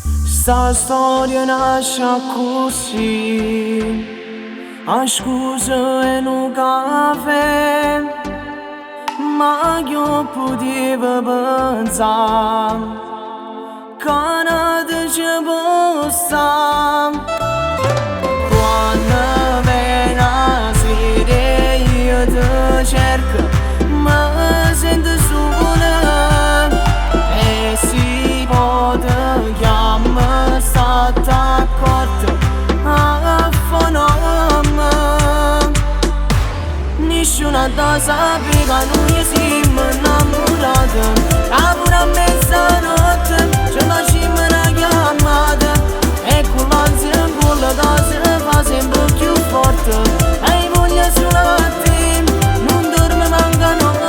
Sta storia nasce così, a scusa e un caffè, ma io potevo pensare che non ci possa. Quando viene la sera io ti cerco, mi sento sola e si può chiamare stata accorta a fonoma. Nessuna da sapere che noi siamo innamorati, a pure a mezzanotte ci facciamo una chiamata e con l'ansia in cuore che si fa sempre più forte. Hai voglia solo a te, non dorme manca notte.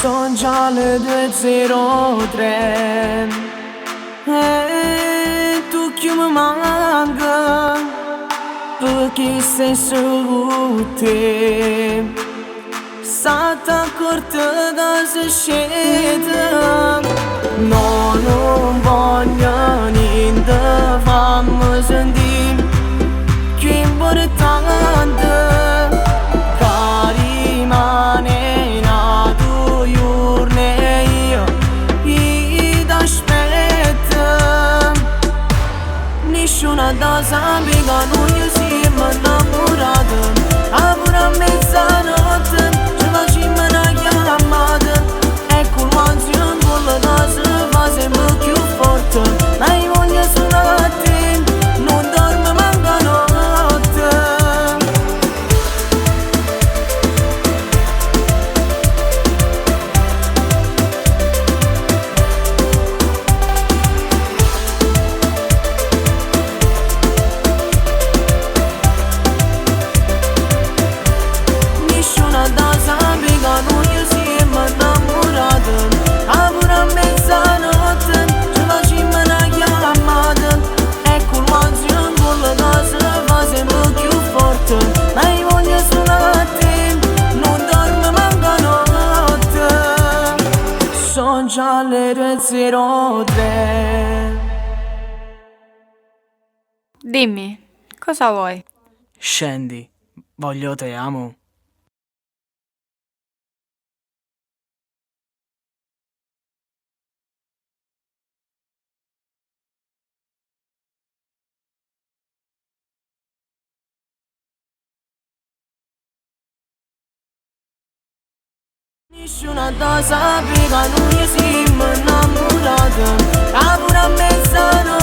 Sono già le 2:03 e tu che mi manca, perché sei solo te. State accorta che si scende, no, non voglio niente, fammi sentire che è importante. Nessuna da sapere che noi siamo innamorati, a pure a mezzanotte ci facciamo una chiamata e con l'ansia in cuore che si fa sempre più forte. Ma io voglio solo a te, non dorme manca notte. Sono già le 2:03. Dimmi, cosa vuoi? Scendi, voglio te amo. Nessuna da sapere che noi siamo innamorati, a pure a mezzanotte